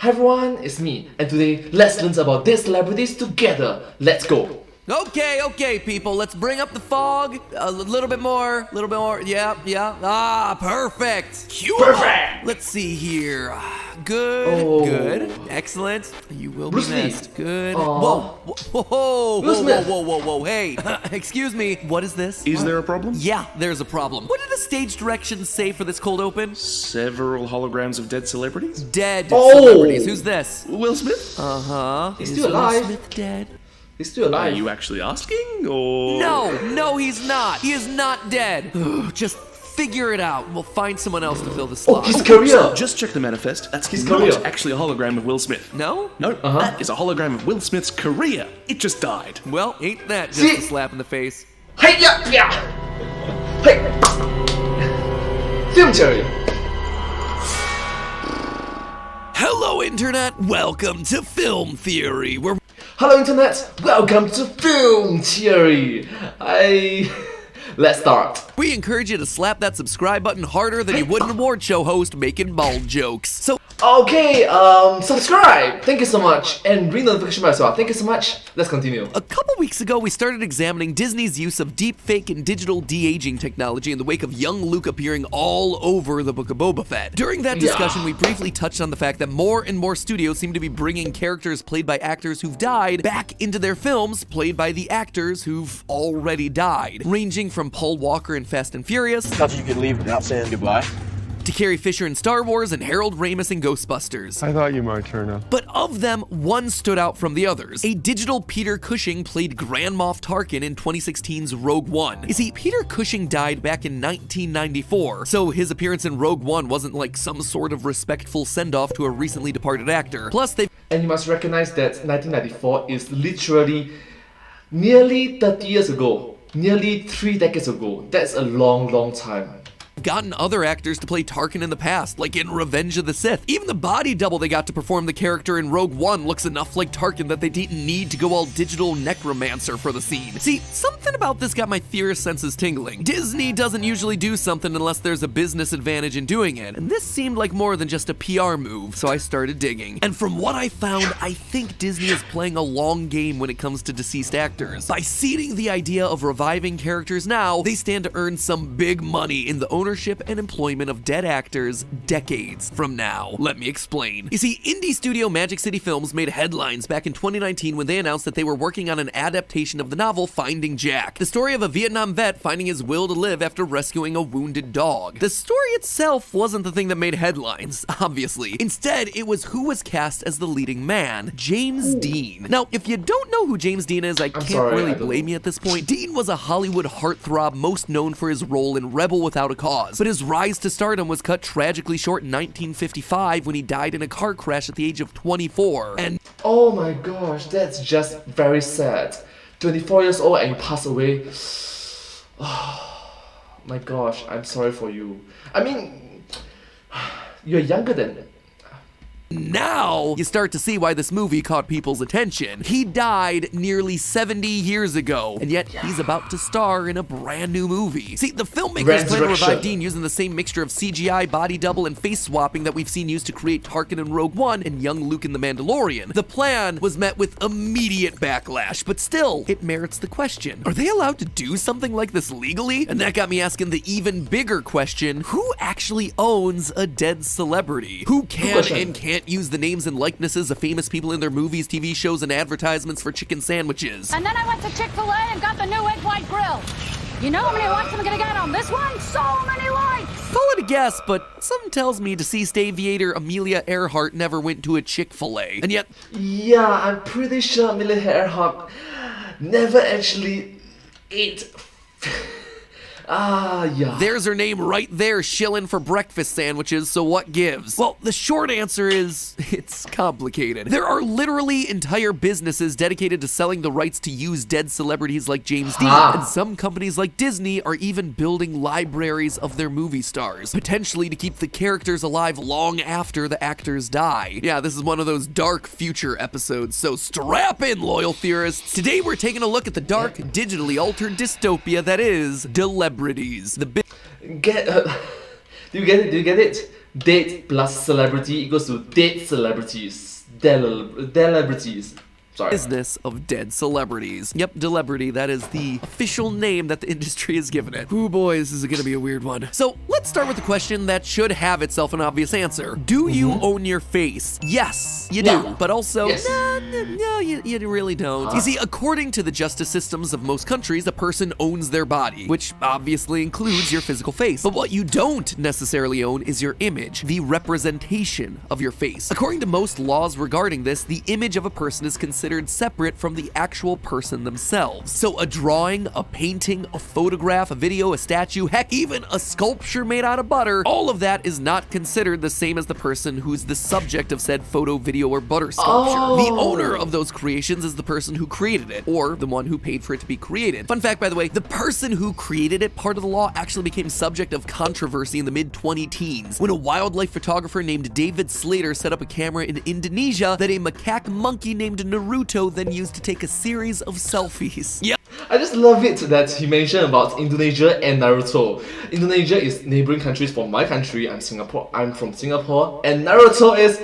Hi everyone, it's me, and today let's learn about dead celebrities together. Let's go! Okay, people, let's bring up the fog. A little bit more, yeah. Ah, perfect. Perfect! Let's see here. Good, Oh. excellent. You will Bruce be Lee. missed. Good. Aw. Whoa, hey. Excuse me, what is this? Is there a problem? Yeah, there's a problem. What did the stage directions say for this cold open? Several holograms of dead celebrities? Dead Oh. celebrities. Who's this? Will Smith? Uh-huh. He's Is still alive. Will Smith dead? He's still Are alive. you actually asking, or...? No, he's not. He is not dead. Just figure it out. We'll find someone else to fill the slot. His career! So, just check the manifest. That's His not career. actually a hologram of Will Smith. No? No, that is a hologram of Will Smith's career. It just died. Well, ain't that just See? a slap in the face? Hey, yeah! Hey! Film theory! Hello, Internet. Welcome to Film Theory, where Hello Internet, welcome to Film Theory! Let's start. we encourage you to slap that subscribe button harder than you would an award show host making bald jokes. So, Okay, subscribe! Thank you so much, and ring the notification bell as well. Thank you so much. Let's continue. a couple weeks ago, we started examining Disney's use of deepfake and digital de-aging technology in the wake of young Luke appearing all over the Book of Boba Fett. During that discussion, we briefly touched on the fact that more and more studios seem to be bringing characters played by actors who've died back into their films played by the actors who've already died, ranging from Paul Walker in Fast and Furious, Thought you could leave without saying goodbye. to Carrie Fisher in Star Wars and Harold Ramis in Ghostbusters. I thought you might turn up. But of them, one stood out from the others. A digital Peter Cushing played Grand Moff Tarkin in 2016's Rogue One. You see, Peter Cushing died back in 1994, so his appearance in Rogue One wasn't like some sort of respectful send-off to a recently departed actor. Plus, they've And you must recognize that 1994 is literally nearly 30 years ago. Nearly 3 decades ago. That's a long time. gotten other actors to play Tarkin in the past, like in Revenge of the Sith. Even the body double they got to perform the character in Rogue One looks enough like Tarkin that they didn't need to go all digital necromancer for the scene. See, something about this got my theorist senses tingling. Disney doesn't usually do something unless there's a business advantage in doing it, and this seemed like more than just a PR move, so I started digging. And from what I found, I think Disney is playing a long game when it comes to deceased actors. By seeding the idea of reviving characters now, they stand to earn some big money in the ownership and employment of dead actors decades from now. Let me explain. You see, indie studio Magic City Films made headlines back in 2019 when they announced that they were working on an adaptation of the novel Finding Jack, the story of a Vietnam vet finding his will to live after rescuing a wounded dog. The story itself wasn't the thing that made headlines, obviously. Instead, it was who was cast as the leading man, James Dean. Now, if you don't know who James Dean is, I can't really blame you at this point. Dean was a Hollywood heartthrob most known for his role in Rebel Without a Cause, but his rise to stardom was cut tragically short in 1955 when he died in a car crash at the age of 24. And oh my gosh, that's just very sad. 24 years old and you pass away. Oh my gosh, I'm sorry for you. I mean, you're younger than... now you start to see why this movie caught people's attention. He died nearly 70 years ago, and yet he's about to star in a brand new movie. See, the filmmakers plan to revive Dean using the same mixture of CGI, body double, and face swapping that we've seen used to create Tarkin in Rogue One and young Luke in The Mandalorian. The plan was met with immediate backlash, but still, it merits the question. Are they allowed to do something like this legally? And that got me asking the even bigger question, who actually owns a dead celebrity? Who can and can't use the names and likenesses of famous people in their movies, TV shows, and advertisements for chicken sandwiches? And then I went to Chick-fil-A and got the new egg white grill. You know how many likes I'm gonna get on this one? So many likes! Call it a guess, but something tells me deceased aviator Amelia Earhart never went to a Chick-fil-A. And yet, Yeah, I'm pretty sure Amelia Earhart never actually ate... yeah. there's her name right there shilling for breakfast sandwiches, so what gives? Well, the short answer is, it's complicated. There are literally entire businesses dedicated to selling the rights to use dead celebrities like James Dean, and some companies like Disney are even building libraries of their movie stars, potentially to keep the characters alive long after the actors die. Yeah, this is one of those dark future episodes, so strap in, loyal theorists. Today we're taking a look at the dark, digitally altered dystopia that is Celebrities. Do you get it? Do you get it? Dead plus celebrity equals to dead celebrities. Celebrities. Sorry. Business of dead celebrities. Yep, Delebrity, that is the official name that the industry has given it. Ooh boy, this is gonna be a weird one. So let's start with the question that should have itself an obvious answer. Do you own your face? Yes, you do. Yeah. But also, Yes. no, you really don't. You see, according to the justice systems of most countries, a person owns their body, which obviously includes your physical face. But what you don't necessarily own is your image, the representation of your face. According to most laws regarding this, the image of a person is considered separate from the actual person themselves. So a drawing, a painting, a photograph, a video, a statue, heck, even a sculpture made out of butter, all of that is not considered the same as the person who's the subject of said photo, video, or butter sculpture. The owner of those creations is the person who created it, or the one who paid for it to be created. Fun fact, by the way, the person who created it, part of the law, actually became subject of controversy in the mid-2010s when a wildlife photographer named David Slater set up a camera in Indonesia that a macaque monkey named Naruto then used to take a series of selfies. Yep. I just love it that he mentioned about Indonesia and Naruto. Indonesia is neighboring countries for my country. I'm from Singapore, and Naruto is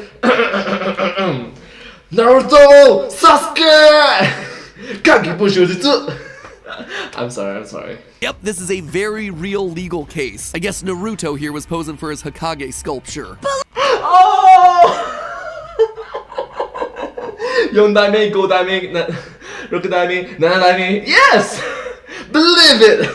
Naruto Sasuke. I'm sorry. Yep, this is a very real legal case. I guess Naruto here was posing for his Hokage sculpture. Oh! 4代目、5代目、6代目、7代目。Yes! Believe it!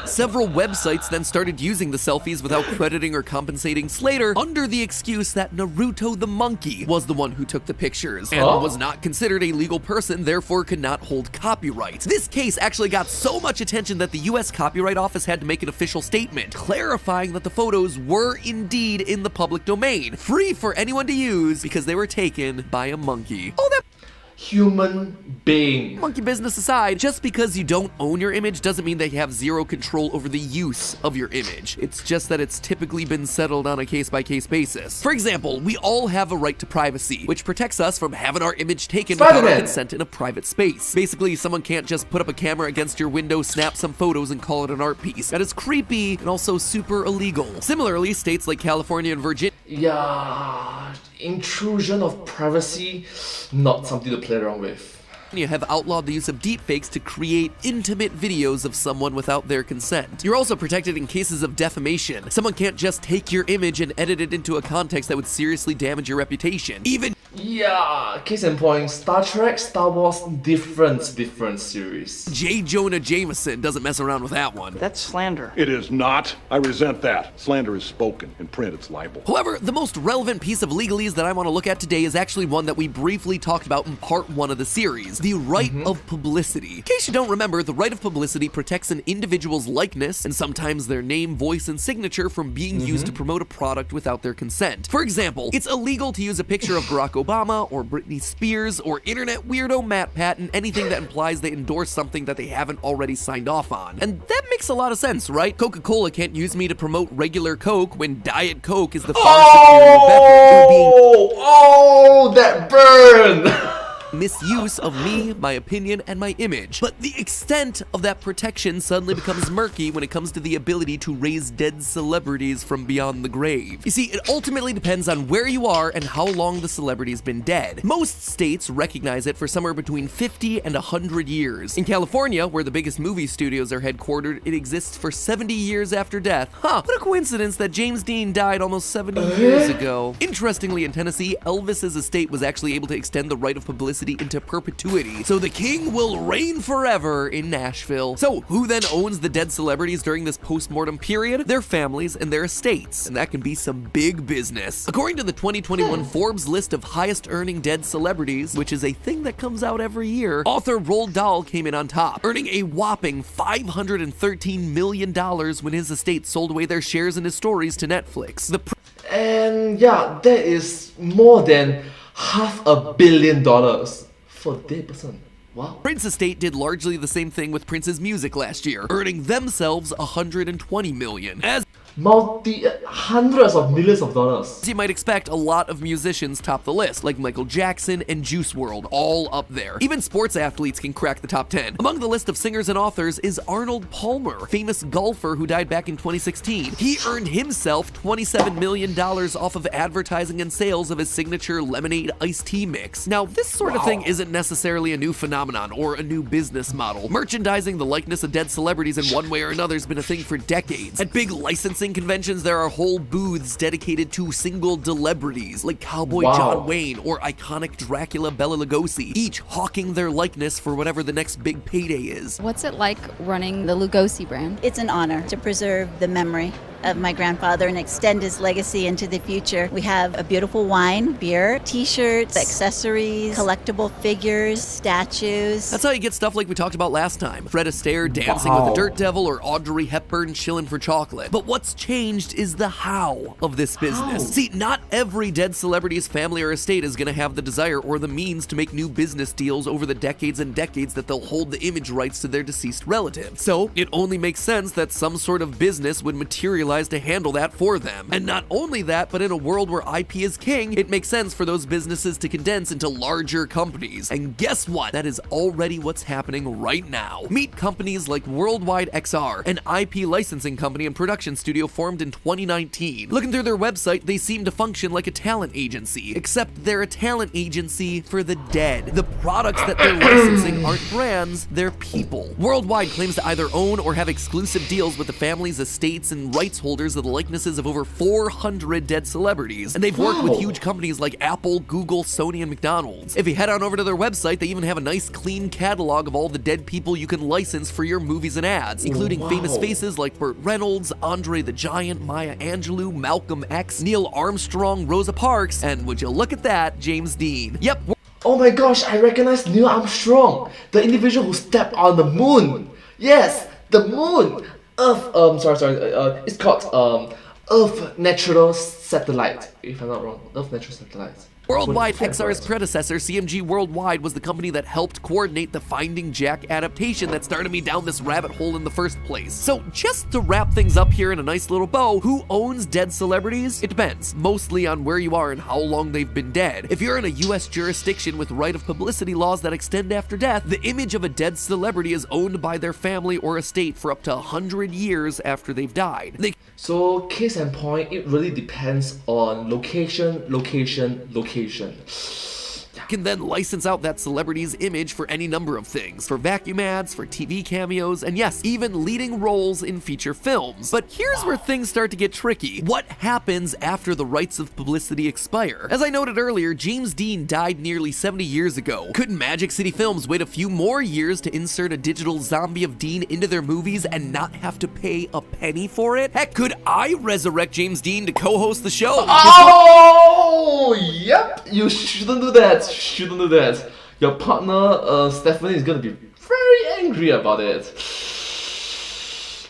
Several websites then started using the selfies without crediting or compensating Slater under the excuse that Naruto the monkey was the one who took the pictures and was not considered a legal person, therefore could not hold copyright. This case actually got so much attention that the US Copyright Office had to make an official statement clarifying that the photos were indeed in the public domain, free for anyone to use because they were taken by a monkey. Oh, that human being. Monkey business aside, just because you don't own your image doesn't mean that you have zero control over the use of your image. It's just that it's typically been settled on a case-by-case basis. For example, we all have a right to privacy, which protects us from having our image taken without our consent in a private space. Basically, someone can't just put up a camera against your window, snap some photos, and call it an art piece. That is creepy and also super illegal. Similarly, states like California and Virginia intrusion of privacy, not something to play around with. Have outlawed the use of deepfakes to create intimate videos of someone without their consent. You're also protected in cases of defamation. Someone can't just take your image and edit it into a context that would seriously damage your reputation. Case in point, Star Trek, Star Wars, different series. J. Jonah Jameson doesn't mess around with that one. That's slander. It is not. I resent that. Slander is spoken. In print, it's libel. However, the most relevant piece of legalese that I want to look at today is actually one that we briefly talked about in part 1 of the series, the right of publicity. In case you don't remember, the right of publicity protects an individual's likeness, and sometimes their name, voice, and signature from being used to promote a product without their consent. For example, it's illegal to use a picture of Barack Obama or Britney Spears or internet weirdo Matt Patton, anything that implies they endorse something that they haven't already signed off on. And that makes a lot of sense, right? Coca-Cola can't use me to promote regular Coke when Diet Coke is the far superior beverage. Oh, that burn! Misuse of me, my opinion, and my image. But the extent of that protection suddenly becomes murky when it comes to the ability to raise dead celebrities from beyond the grave. You see, it ultimately depends on where you are and how long the celebrity's been dead. Most states recognize it for somewhere between 50 and 100 years. In California, where the biggest movie studios are headquartered, it exists for 70 years after death. Huh, what a coincidence that James Dean died almost 70 years ago. Interestingly, in Tennessee, Elvis's estate was actually able to extend the right of publicity into perpetuity, so the king will reign forever in Nashville. So who then owns the dead celebrities during this post-mortem period? Their families and their estates, and that can be some big business. According to the 2021 Forbes list of highest earning dead celebrities, which is a thing that comes out every year, author Roald Dahl came in on top, earning a whopping $513 million when his estate sold away their shares in his stories to Netflix. And that is more than $500 million for a dead person. Wow. Prince estate did largely the same thing with Prince's music last year, earning themselves $120 million. hundreds of millions of dollars. As you might expect, a lot of musicians top the list, like Michael Jackson and Juice WRLD, all up there. Even sports athletes can crack the top 10. Among the list of singers and authors is Arnold Palmer, famous golfer who died back in 2016. He earned himself $27 million off of advertising and sales of his signature lemonade iced tea mix. Now, this sort of thing isn't necessarily a new phenomenon or a new business model. Merchandising the likeness of dead celebrities in one way or another has been a thing for decades. At big licensing conventions, there are whole booths dedicated to single celebrities like Cowboy John Wayne or iconic Dracula Bela Lugosi, each hawking their likeness for whatever the next big payday is. What's it like running the Lugosi brand? It's an honor to preserve the memory of my grandfather and extend his legacy into the future. We have a beautiful wine, beer, t-shirts, accessories, collectible figures, statues. That's how you get stuff like we talked about last time. Fred Astaire dancing with the Dirt Devil or Audrey Hepburn chilling for chocolate. But what's changed is the how of this business. See, not every dead celebrity's family or estate is gonna have the desire or the means to make new business deals over the decades and decades that they'll hold the image rights to their deceased relative. So it only makes sense that some sort of business would materialize to handle that for them. And not only that, but in a world where IP is king, it makes sense for those businesses to condense into larger companies. And guess what? That is already what's happening right now. Meet companies like Worldwide XR, an IP licensing company and production studio formed in 2019. Looking through their website, they seem to function like a talent agency, except they're a talent agency for the dead. The products that they're licensing aren't brands, they're people. Worldwide claims to either own or have exclusive deals with the families, estates, and rights holders of the likenesses of over 400 dead celebrities, and they've worked with huge companies like Apple, Google, Sony, and McDonald's. If you head on over to their website, they even have a nice clean catalog of all the dead people you can license for your movies and ads, including famous faces like Burt Reynolds, Andre the Giant, Maya Angelou, Malcolm X, Neil Armstrong, Rosa Parks, and would you look at that, James Dean. Yep. Oh my gosh, I recognize Neil Armstrong, the individual who stepped on the moon. Yes, the moon. It's called Earth Natural Satellite, if I'm not wrong. Earth Natural Satellite. Worldwide XR's predecessor, CMG Worldwide, was the company that helped coordinate the Finding Jack adaptation that started me down this rabbit hole in the first place. So just to wrap things up here in a nice little bow, who owns dead celebrities? It depends, mostly on where you are and how long they've been dead. If you're in a US jurisdiction with right of publicity laws that extend after death, the image of a dead celebrity is owned by their family or estate for up to 100 years after they've died. So case in point, it really depends on location. Can then license out that celebrity's image for any number of things, for vacuum ads, for TV cameos, and yes, even leading roles in feature films. But here's where things start to get tricky. What happens after the rights of publicity expire? As I noted earlier, James Dean died nearly 70 years ago. Couldn't Magic City Films wait a few more years to insert a digital zombie of Dean into their movies and not have to pay a penny for it? Heck, could I resurrect James Dean to co-host the show? Oh, yep, you shouldn't do that. Your partner, Stephanie, is gonna be very angry about it.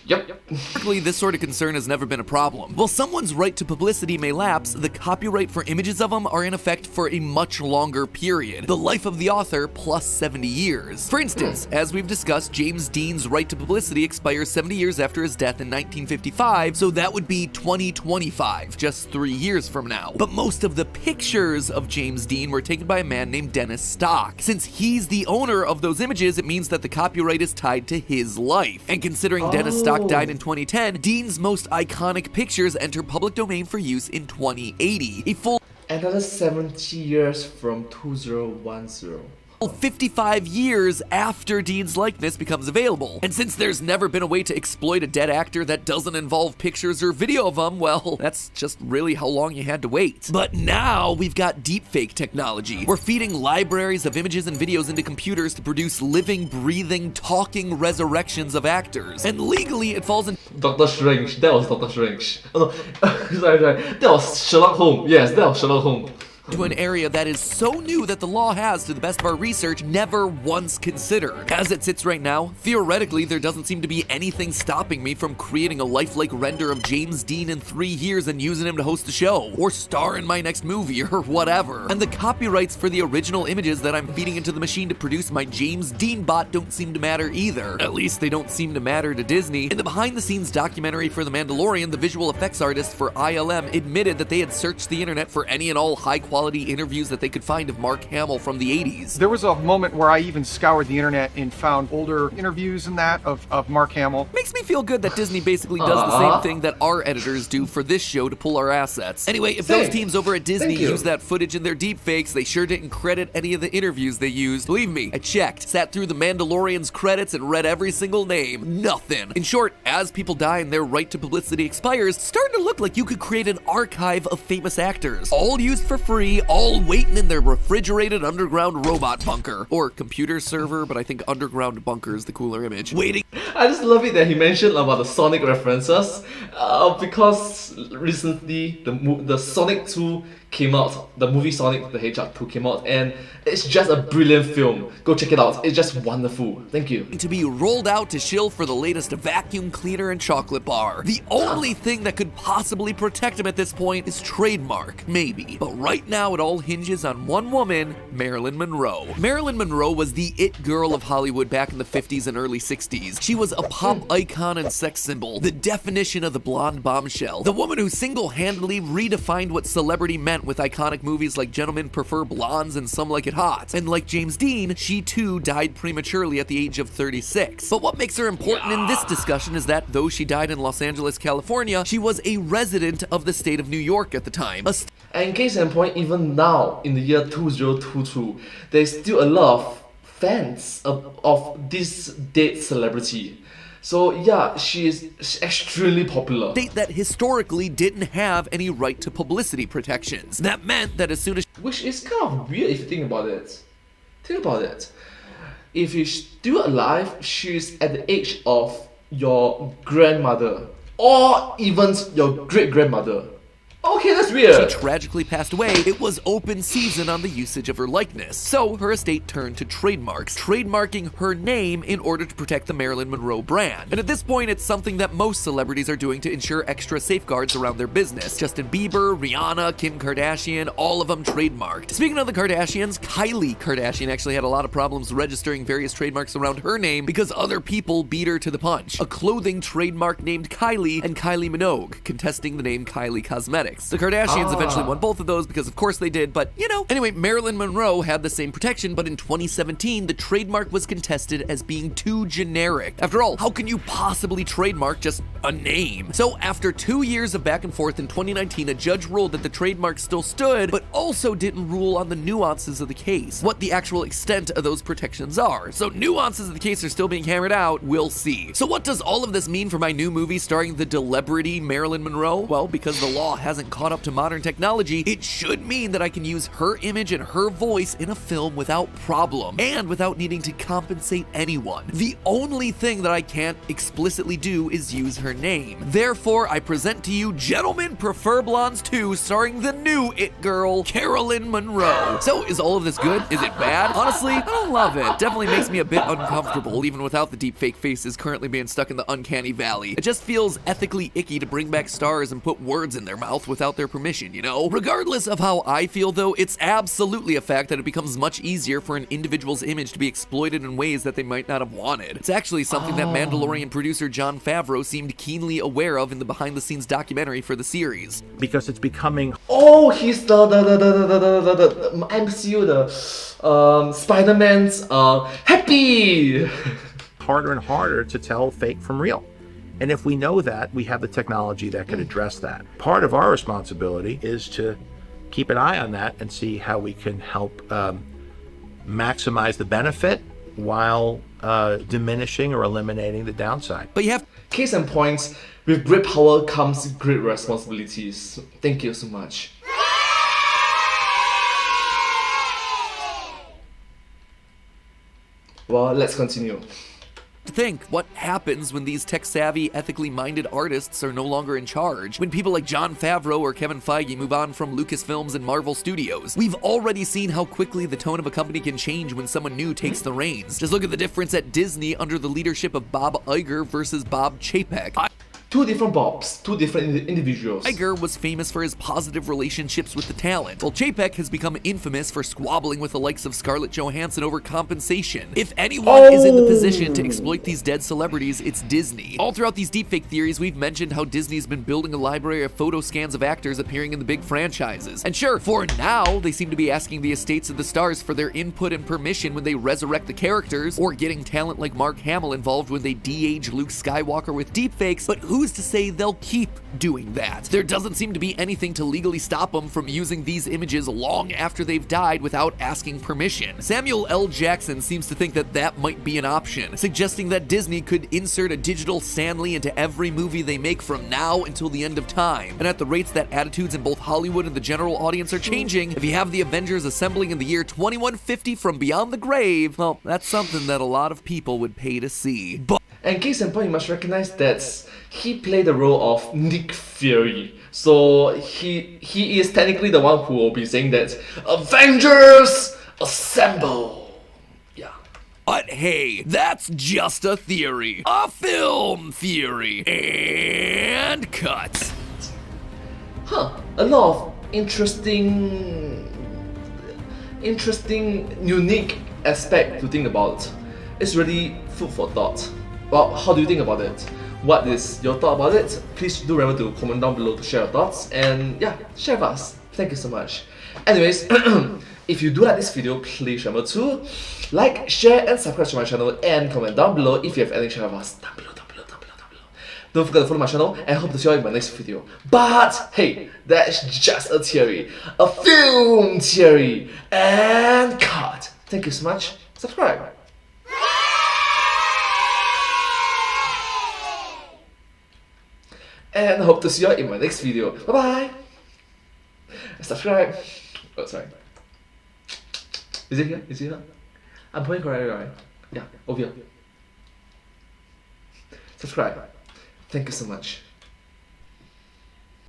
Yep. Historically, this sort of concern has never been a problem. While someone's right to publicity may lapse, the copyright for images of them are in effect for a much longer period. The life of the author plus 70 years. For instance, as we've discussed, James Dean's right to publicity expires 70 years after his death in 1955, so that would be 2025, just 3 years from now. But most of the pictures of James Dean were taken by a man named Dennis Stock. Since he's the owner of those images, it means that the copyright is tied to his life. And considering Dennis Stock died in 2010, Dean's most iconic pictures enter public domain for use in 2080. Another 70 years from 2010. 55 years after Dean's likeness becomes available. And since there's never been a way to exploit a dead actor that doesn't involve pictures or video of them, well, that's just really how long you had to wait. But now we've got deepfake technology. We're feeding libraries of images and videos into computers to produce living, breathing, talking resurrections of actors. And legally, it falls in Doctor Strange. That was Doctor Strange. Oh no, sorry. That was Sherlock Holmes. Yes, that was Sherlock Holmes. to an area that is so new that the law has, to the best of our research, never once considered. As it sits right now, theoretically, there doesn't seem to be anything stopping me from creating a lifelike render of James Dean in 3 years and using him to host the show, or star in my next movie, or whatever. And the copyrights for the original images that I'm feeding into the machine to produce my James Dean bot don't seem to matter either. At least they don't seem to matter to Disney. In the behind-the-scenes documentary for The Mandalorian, the visual effects artist for ILM admitted that they had searched the internet for any and all high-quality interviews that they could find of Mark Hamill from the 80s. There was a moment where I even scoured the internet and found older interviews and that of Mark Hamill. Makes me feel good that Disney basically does the same thing that our editors do for this show to pull our assets. Anyway, if those teams over at Disney use that footage in their deepfakes, they sure didn't credit any of the interviews they used. Believe me, I checked, sat through the Mandalorian's credits and read every single name. Nothing. In short, as people die and their right to publicity expires, it's starting to look like you could create an archive of famous actors, all used for free, all waiting in their refrigerated underground robot bunker. Or computer server, but I think underground bunker is the cooler image. Waiting. I just love it that he mentioned about the Sonic references, because recently the Sonic 2 came out, the movie Sonic the Hedgehog 2 came out, and it's just a brilliant film. Go check it out, it's just wonderful. Thank you. To be rolled out to shill for the latest vacuum cleaner and chocolate bar. The only thing that could possibly protect him at this point is trademark, maybe. But right now it all hinges on one woman, Marilyn Monroe. Marilyn Monroe was the it girl of Hollywood back in the 50s and early 60s. She was a pop icon and sex symbol, the definition of the blonde bombshell, the woman who single-handedly redefined what celebrity meant with iconic movies like Gentlemen Prefer Blondes and Some Like It Hot. And like James Dean, she too died prematurely at the age of 36. But what makes her important in this discussion is that though she died in Los Angeles, California, she was a resident of the state of New York at the time. And case in point, even now, in the year 2022, there's still a lot of fans of this dead celebrity. So yeah, she is extremely popular. State that historically didn't have any right to publicity protections. That meant that as soon as... Which is kind of weird if you think about it. Think about it. If she's still alive, she's at the age of your grandmother. Or even your great-grandmother. Okay, that's weird. She tragically passed away. It was open season on the usage of her likeness. So her estate turned to trademarks, trademarking her name in order to protect the Marilyn Monroe brand. And at this point, it's something that most celebrities are doing to ensure extra safeguards around their business. Justin Bieber, Rihanna, Kim Kardashian, all of them trademarked. Speaking of the Kardashians, Kylie Kardashian actually had a lot of problems registering various trademarks around her name because other people beat her to the punch. A clothing trademark named Kylie and Kylie Minogue, contesting the name Kylie Cosmetics. The Kardashians eventually won both of those because of course they did, but you know. Anyway, Marilyn Monroe had the same protection, but in 2017, the trademark was contested as being too generic. After all, how can you possibly trademark just a name? So after 2 years of back and forth in 2019, a judge ruled that the trademark still stood, but also didn't rule on the nuances of the case, what the actual extent of those protections are. So nuances of the case are still being hammered out, we'll see. So what does all of this mean for my new movie starring the celebrity Marilyn Monroe? Well, because the law hasn't caught up to modern technology, it should mean that I can use her image and her voice in a film without problem, and without needing to compensate anyone. The only thing that I can't explicitly do is use her name. Therefore, I present to you Gentlemen Prefer Blondes 2, starring the new it girl, Marilyn Monroe. So, is all of this good? Is it bad? Honestly, I don't love it. Definitely makes me a bit uncomfortable, even without the deepfake faces currently being stuck in the uncanny valley. It just feels ethically icky to bring back stars and put words in their mouth without their permission, you know? Regardless of how I feel though, it's absolutely a fact that it becomes much easier for an individual's image to be exploited in ways that they might not have wanted. It's actually something that Mandalorian producer Jon Favreau seemed keenly aware of in the behind-the-scenes documentary for the series. Because it's becoming... Oh, he's the MCU, Spider-Man's happy! harder and harder to tell fake from real. And if we know that, we have the technology that can address that. Part of our responsibility is to keep an eye on that and see how we can help maximize the benefit while diminishing or eliminating the downside. But you have... Case in point, with great power comes great responsibilities. Thank you so much. Well, let's continue. Think what happens when these tech-savvy, ethically minded artists are no longer in charge, when people like Jon Favreau or Kevin Feige move on from Lucasfilms and Marvel Studios. We've already seen how quickly the tone of a company can change when someone new takes the reins. Just look at the difference at Disney under the leadership of Bob Iger versus Bob Chapek. Two different Bobs, two different individuals. Iger was famous for his positive relationships with the talent, while Chapek has become infamous for squabbling with the likes of Scarlett Johansson over compensation. If anyone is in the position to exploit these dead celebrities, it's Disney. All throughout these deepfake theories, we've mentioned how Disney's been building a library of photo scans of actors appearing in the big franchises. And sure, for now, they seem to be asking the estates of the stars for their input and permission when they resurrect the characters, or getting talent like Mark Hamill involved when they de-age Luke Skywalker with deepfakes, but who's to say they'll keep doing that? There doesn't seem to be anything to legally stop them from using these images long after they've died without asking permission. Samuel L. Jackson seems to think that that might be an option, suggesting that Disney could insert a digital Stan Lee into every movie they make from now until the end of time. And at the rates that attitudes in both Hollywood and the general audience are changing, if you have the Avengers assembling in the year 2150 from beyond the grave, well, that's something that a lot of people would pay to see. But and case in point, you must recognize that he played the role of Nick Fury. So he is technically the one who will be saying that Avengers assemble. Yeah. But hey, that's just a theory. A film theory. And cut. A lot of interesting, unique aspect to think about. It's really food for thought. Well, how do you think about it? What is your thought about it? Please do remember to comment down below to share your thoughts, and yeah, share with us. Thank you so much. Anyways, if you do like this video, please remember to like, share, and subscribe to my channel, and comment down below if you have anything to share with us. Down below. Don't forget to follow my channel, and hope to see you in my next video. But hey, that's just a theory, a film theory, and cut. Thank you so much. Subscribe. And I hope to see you in my next video. Bye bye. Subscribe. Oh, sorry. Is it here? Is it here? I'm pointing correctly, right? Yeah, over here. Subscribe. Thank you so much.